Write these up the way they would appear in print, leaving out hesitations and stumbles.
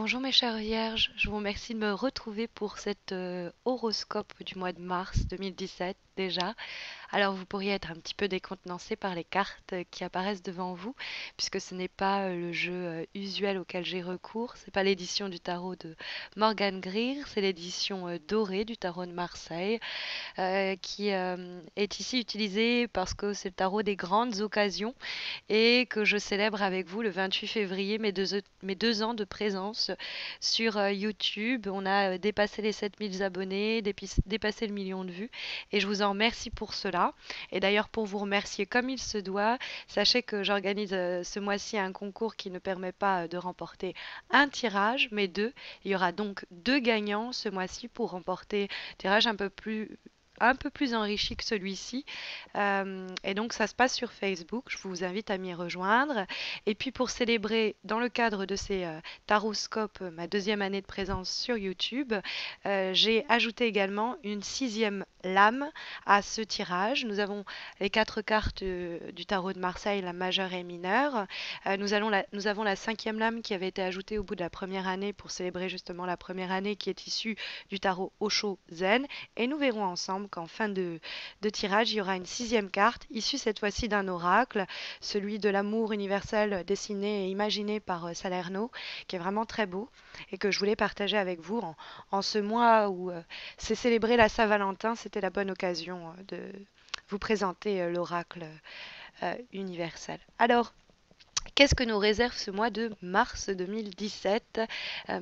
Bonjour mes chères vierges, je vous remercie de me retrouver pour cet horoscope du mois de mars 2017 déjà. Alors vous pourriez être un petit peu décontenancé par les cartes qui apparaissent devant vous, puisque ce n'est pas le jeu usuel auquel j'ai recours, c'est pas l'édition du tarot de Morgan Greer, c'est l'édition dorée du tarot de Marseille, qui est ici utilisée parce que c'est le tarot des grandes occasions et que je célèbre avec vous le 28 février mes deux ans de présence sur YouTube. On a dépassé les 7000 abonnés, dépassé le million de vues et je vous en remercie pour cela. Et d'ailleurs, pour vous remercier comme il se doit, sachez que j'organise ce mois-ci un concours qui ne permet pas de remporter un tirage, mais deux. Il y aura donc deux gagnants ce mois-ci pour remporter un tirage un peu plus enrichi que celui-ci. Et donc ça se passe sur Facebook, je vous invite à m'y rejoindre. Et puis pour célébrer dans le cadre de ces taroscopes ma deuxième année de présence sur YouTube, j'ai ajouté également une sixième lame à ce tirage. Nous avons les quatre cartes du tarot de Marseille, la majeure et mineure. Nous avons la cinquième lame qui avait été ajoutée au bout de la première année pour célébrer justement la première année qui est issue du tarot Osho Zen. Et nous verrons ensemble qu'en fin de tirage, il y aura une sixième carte, issue cette fois-ci d'un oracle, celui de l'amour universel dessiné et imaginé par Salerno, qui est vraiment très beau et que je voulais partager avec vous en ce mois où c'est célébré la Saint-Valentin. C'était la bonne occasion de vous présenter l'oracle universel. Alors, qu'est-ce que nous réserve ce mois de mars 2017,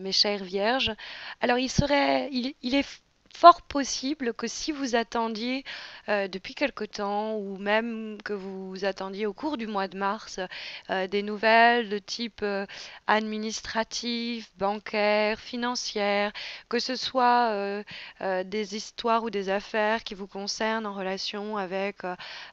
mes chères vierges? Alors, il est fort possible que si vous attendiez depuis quelque temps, ou même que vous attendiez au cours du mois de mars, des nouvelles de type administratif, bancaire, financière, que ce soit des histoires ou des affaires qui vous concernent en relation avec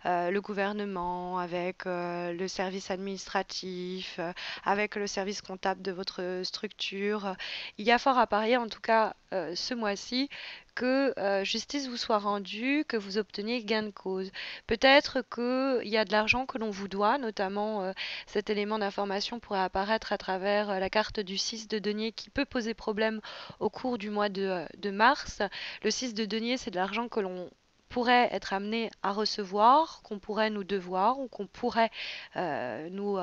le gouvernement, avec le service administratif, avec le service comptable de votre structure. Il y a fort à parier, en tout cas ce mois-ci, que justice vous soit rendue, que vous obteniez gain de cause. Peut-être qu'il y a de l'argent que l'on vous doit, notamment cet élément d'information pourrait apparaître à travers la carte du 6 de denier qui peut poser problème au cours du mois de mars. Le 6 de denier, c'est de l'argent que l'on pourrait être amené à recevoir, qu'on pourrait nous devoir ou qu'on pourrait nous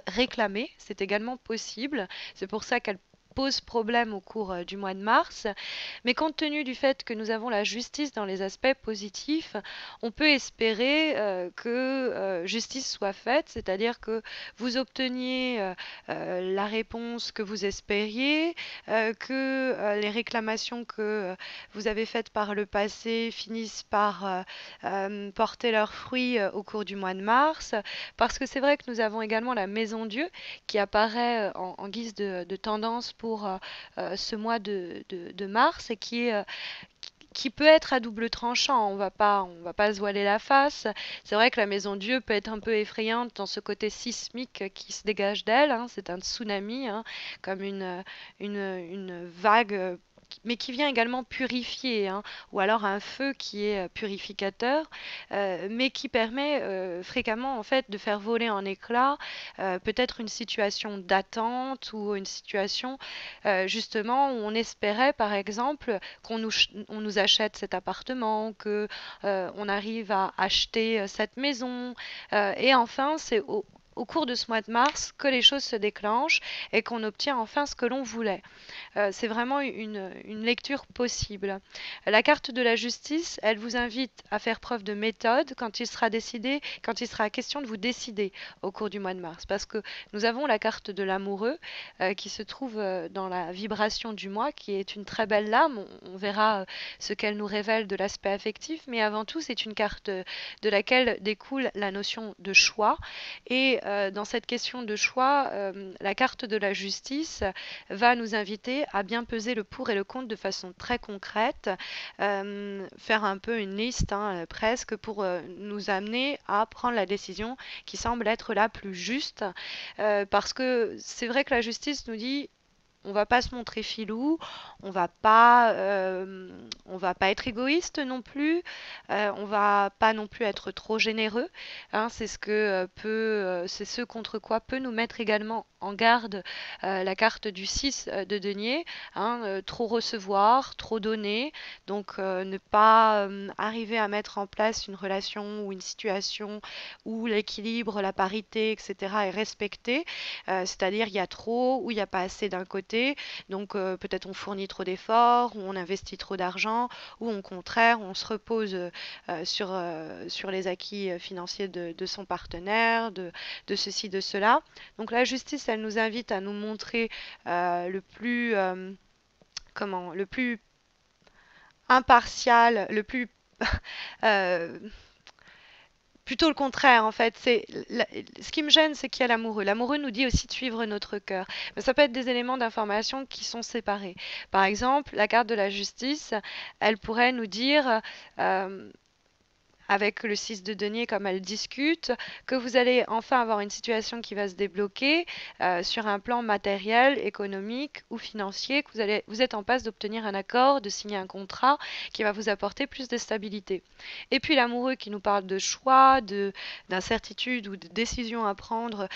réclamer. C'est également possible. C'est pour ça qu'elle pose problème au cours du mois de mars. Mais compte tenu du fait que nous avons la justice dans les aspects positifs, on peut espérer que justice soit faite, c'est-à-dire que vous obteniez la réponse que vous espériez, que les réclamations que vous avez faites par le passé finissent par porter leurs fruits au cours du mois de mars, parce que c'est vrai que nous avons également la Maison Dieu qui apparaît en guise de tendance pour ce mois de mars et qui peut être à double tranchant. On va pas se voiler la face. C'est vrai que la Maison Dieu peut être un peu effrayante dans ce côté sismique qui se dégage d'elle, hein. C'est un tsunami, hein, comme une vague, mais qui vient également purifier, hein, ou alors un feu qui est purificateur, mais qui permet fréquemment en fait de faire voler en éclats peut-être une situation d'attente ou une situation justement où on espérait par exemple on nous achète cet appartement, que on arrive à acheter cette maison. Et enfin, c'est au cours de ce mois de mars que les choses se déclenchent et qu'on obtient enfin ce que l'on voulait. C'est vraiment une lecture possible. La carte de la justice, elle vous invite à faire preuve de méthode quand il sera question de vous décider au cours du mois de mars. Parce que nous avons la carte de l'amoureux qui se trouve dans la vibration du mois, qui est une très belle lame. On verra ce qu'elle nous révèle de l'aspect affectif, mais avant tout, c'est une carte de laquelle découle la notion de choix. Et dans cette question de choix, la carte de la justice va nous inviter à bien peser le pour et le contre de façon très concrète, faire un peu une liste, hein, presque, pour nous amener à prendre la décision qui semble être la plus juste, parce que c'est vrai que la justice nous dit on va pas se montrer filou, on va pas être égoïste non plus, on va pas non plus être trop généreux, hein, c'est ce contre quoi peut nous mettre également en garde la carte du 6 de denier, hein, trop recevoir, trop donner, donc ne pas arriver à mettre en place une relation ou une situation où l'équilibre, la parité, etc. est respecté, c'est-à-dire il y a trop ou il n'y a pas assez d'un côté, donc peut-être on fournit trop d'efforts, ou on investit trop d'argent, ou au contraire on se repose sur les acquis financiers de son partenaire, de ceci, de cela. Donc la justice, elle nous invite à nous montrer le plus, le plus impartial, le plus euh, plutôt le contraire, en fait. Ce qui me gêne, c'est qu'il y a l'amoureux. L'amoureux nous dit aussi de suivre notre cœur. Mais ça peut être des éléments d'information qui sont séparés. Par exemple, la carte de la justice, elle pourrait nous dire, euh, avec le 6 de denier comme elle discute, que vous allez enfin avoir une situation qui va se débloquer sur un plan matériel, économique ou financier, que vous êtes en passe d'obtenir un accord, de signer un contrat qui va vous apporter plus de stabilité. Et puis l'amoureux qui nous parle de choix, d'incertitude ou de décision à prendre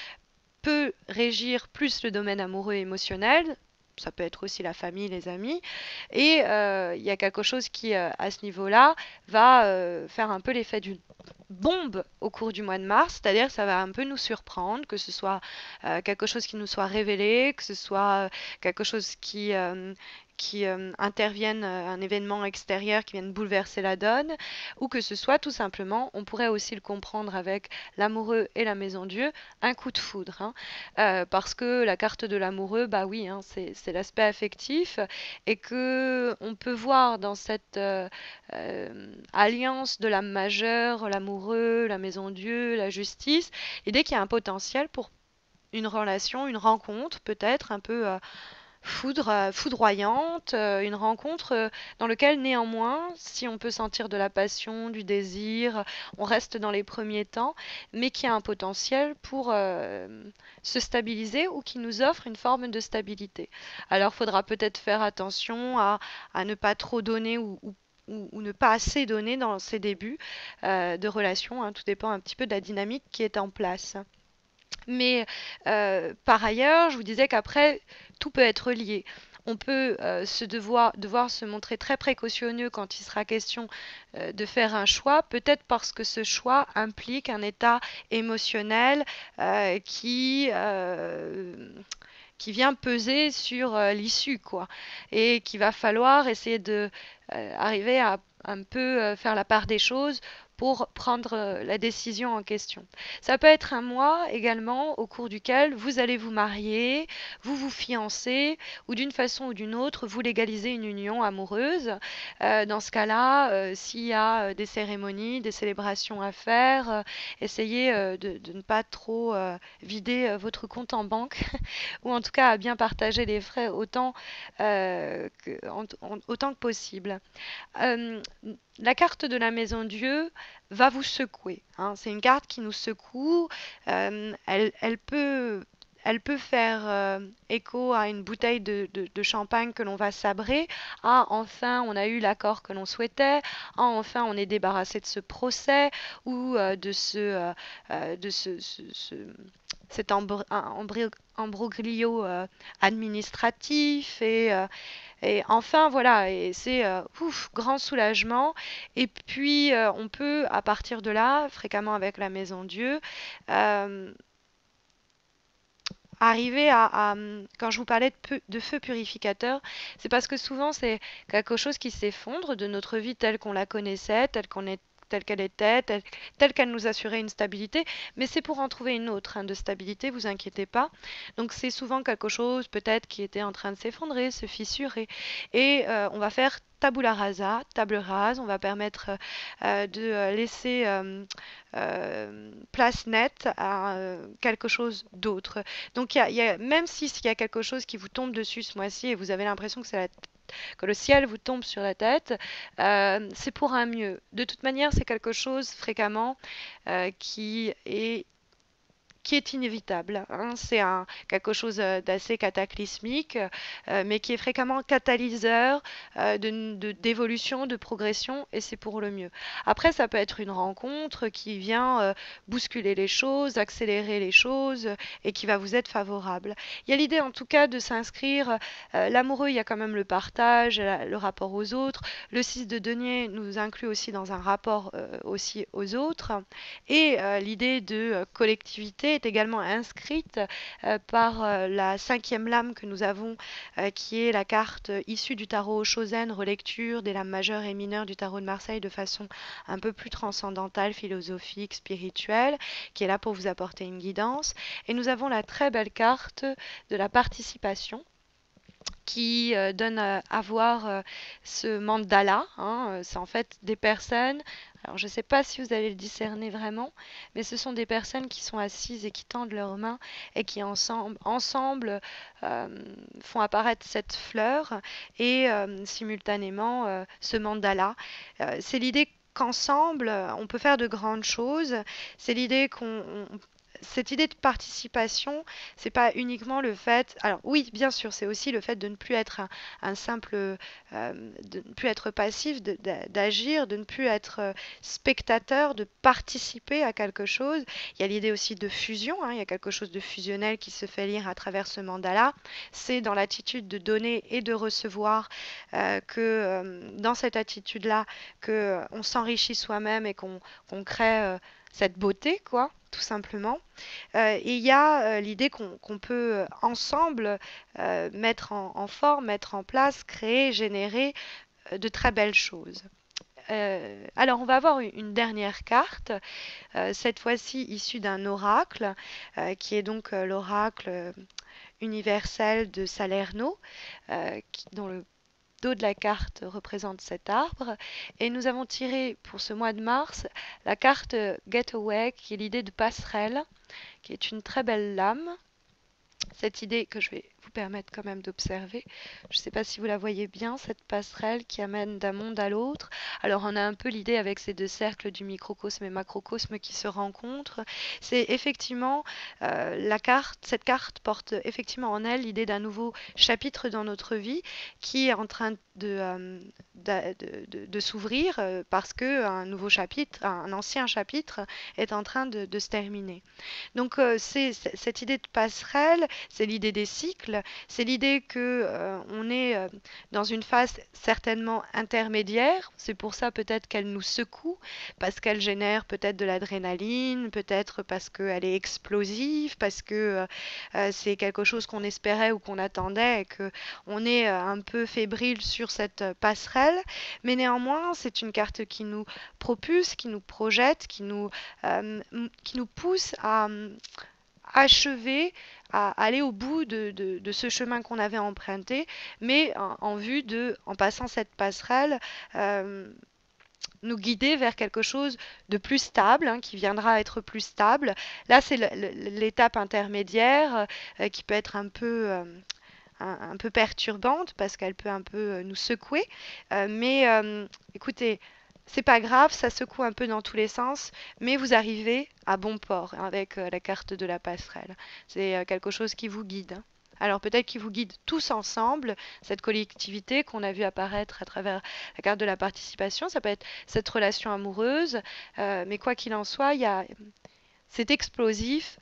peut régir plus le domaine amoureux et émotionnel. Ça peut être aussi la famille, les amis. Et il y a quelque chose qui, à ce niveau-là, va faire un peu l'effet d'une bombe au cours du mois de mars, c'est-à-dire que ça va un peu nous surprendre, que ce soit quelque chose qui nous soit révélé, que ce soit quelque chose qui intervienne, un événement extérieur qui vienne bouleverser la donne, ou que ce soit tout simplement, on pourrait aussi le comprendre avec l'amoureux et la maison Dieu, un coup de foudre, hein. Parce que la carte de l'amoureux, bah oui, hein, c'est l'aspect affectif, et que on peut voir dans cette alliance de l'âme majeure, l'amoureux, la maison Dieu, la justice, l'idée qu'il y a un potentiel pour une relation, une rencontre peut-être un peu foudroyante, une rencontre dans laquelle néanmoins, si on peut sentir de la passion, du désir, on reste dans les premiers temps, mais qui a un potentiel pour se stabiliser ou qui nous offre une forme de stabilité. Alors, il faudra peut-être faire attention à ne pas trop donner ou ne pas assez donner dans ces débuts de relation, hein. Tout dépend un petit peu de la dynamique qui est en place. Mais par ailleurs, je vous disais qu'après, tout peut être lié. On peut devoir se montrer très précautionneux quand il sera question de faire un choix, peut-être parce que ce choix implique un état émotionnel euh, qui, euh, qui vient peser sur l'issue, quoi. Et qu'il va falloir essayer de arriver à un peu faire la part des choses pour prendre la décision en question. Ça peut être un mois également au cours duquel vous allez vous marier, vous vous fiancer ou d'une façon ou d'une autre vous légalisez une union amoureuse. Dans ce cas-là, s'il y a des cérémonies, des célébrations à faire, essayez de ne pas trop vider votre compte en banque ou en tout cas à bien partager les frais autant que possible. Euh, la carte de la maison Dieu va vous secouer, hein. C'est une carte qui nous secoue. Elle peut faire écho à une bouteille de champagne que l'on va sabrer. Ah, enfin, on a eu l'accord que l'on souhaitait. Ah, enfin, on est débarrassé de ce procès ou cet embroglio administratif et enfin voilà, et c'est ouf, grand soulagement. Et puis on peut à partir de là, fréquemment avec la Maison Dieu, euh, arriver quand je vous parlais de feu purificateur, c'est parce que souvent c'est quelque chose qui s'effondre de notre vie telle qu'on la connaissait, telle qu'elle était, telle qu'elle nous assurait une stabilité, mais c'est pour en trouver une autre, hein, de stabilité, vous inquiétez pas. Donc c'est souvent quelque chose peut-être qui était en train de s'effondrer, se fissurer, et on va faire tabula rasa, table rase, on va permettre de laisser place nette à quelque chose d'autre. Donc même s'il y a quelque chose qui vous tombe dessus ce mois-ci et vous avez l'impression que le ciel vous tombe sur la tête, c'est pour un mieux. De toute manière, c'est quelque chose fréquemment qui est qui est inévitable, hein. C'est quelque chose d'assez cataclysmique, mais qui est fréquemment catalyseur d'évolution, de progression, et c'est pour le mieux. Après, ça peut être une rencontre qui vient bousculer les choses, accélérer les choses, et qui va vous être favorable. Il y a l'idée en tout cas de s'inscrire, l'amoureux, il y a quand même le partage, le rapport aux autres. Le 6 de denier nous inclut aussi dans un rapport aussi aux autres. Et l'idée de collectivité est également inscrite par la cinquième lame que nous avons, qui est la carte issue du tarot Chosen, relecture des lames majeures et mineures du tarot de Marseille de façon un peu plus transcendantale, philosophique, spirituelle, qui est là pour vous apporter une guidance. Et nous avons la très belle carte de la participation qui donne à voir ce mandala, hein. C'est en fait des personnes, alors je ne sais pas si vous allez le discerner vraiment, mais ce sont des personnes qui sont assises et qui tendent leurs mains et qui ensemble euh, font apparaître cette fleur et simultanément ce mandala. C'est l'idée qu'ensemble, on peut faire de grandes choses. C'est l'idée cette idée de participation, c'est pas uniquement le fait. Alors oui, bien sûr, c'est aussi le fait de ne plus être un simple, de ne plus être passif, d'agir, de ne plus être spectateur, de participer à quelque chose. Il y a l'idée aussi de fusion, hein, il y a quelque chose de fusionnel qui se fait lire à travers ce mandala. C'est dans l'attitude de donner et de recevoir dans cette attitude-là, que on s'enrichit soi-même et qu'on crée cette beauté, quoi, tout simplement. Et il y a l'idée qu'on peut ensemble mettre en forme, mettre en place, créer, générer de très belles choses. Alors, on va avoir une dernière carte, cette fois-ci issue d'un oracle, qui est donc l'oracle universel de Salerno, dont le dos de la carte représente cet arbre. Et nous avons tiré pour ce mois de mars la carte Getaway, qui est l'idée de passerelle, qui est une très belle lame. Cette idée que je vais vous permettre quand même d'observer. Je ne sais pas si vous la voyez bien, cette passerelle qui amène d'un monde à l'autre. Alors on a un peu l'idée avec ces deux cercles du microcosme et macrocosme qui se rencontrent. C'est effectivement cette carte porte effectivement en elle l'idée d'un nouveau chapitre dans notre vie qui est en train de s'ouvrir parce que un nouveau chapitre, un ancien chapitre est en train de se terminer. Donc c'est cette idée de passerelle, c'est l'idée des cycles, c'est l'idée que on est dans une phase certainement intermédiaire. C'est pour ça peut-être qu'elle nous secoue, parce qu'elle génère peut-être de l'adrénaline, peut-être parce qu'elle est explosive, parce que c'est quelque chose qu'on espérait ou qu'on attendait et que on est un peu fébrile sur cette passerelle. Mais néanmoins, c'est une carte qui nous propulse, qui nous projette, qui nous pousse à achever, à aller au bout de ce chemin qu'on avait emprunté, mais en vue en passant cette passerelle, euh, nous guider vers quelque chose de plus stable, hein, qui viendra être plus stable. Là, c'est l'étape intermédiaire qui peut être un peu perturbante parce qu'elle peut un peu nous secouer. Mais écoutez, c'est pas grave, ça secoue un peu dans tous les sens, mais vous arrivez à bon port hein, avec la carte de la passerelle. C'est quelque chose qui vous guide, hein. Alors peut-être qu'il vous guide tous ensemble, cette collectivité qu'on a vu apparaître à travers la carte de la participation. Ça peut être cette relation amoureuse, mais quoi qu'il en soit, c'est explosif.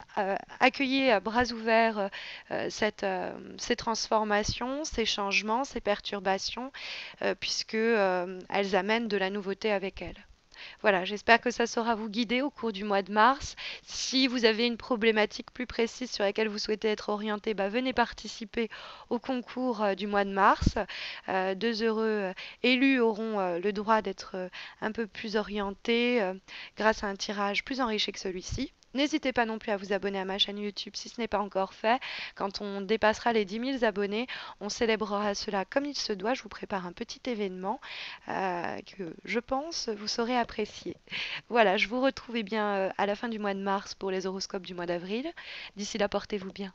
Accueillez à bras ouverts ces transformations, ces changements, ces perturbations, puisque elles amènent de la nouveauté avec elles. Voilà, j'espère que ça saura vous guider au cours du mois de mars. Si vous avez une problématique plus précise sur laquelle vous souhaitez être orienté, bah, venez participer au concours du mois de mars. Deux heureux élus auront le droit d'être un peu plus orientés grâce à un tirage plus enrichi que celui-ci. N'hésitez pas non plus à vous abonner à ma chaîne YouTube si ce n'est pas encore fait. Quand on dépassera les 10 000 abonnés, on célébrera cela comme il se doit. Je vous prépare un petit événement que je pense vous saurez apprécier. Voilà, je vous retrouve eh bien à la fin du mois de mars pour les horoscopes du mois d'avril. D'ici là, portez-vous bien.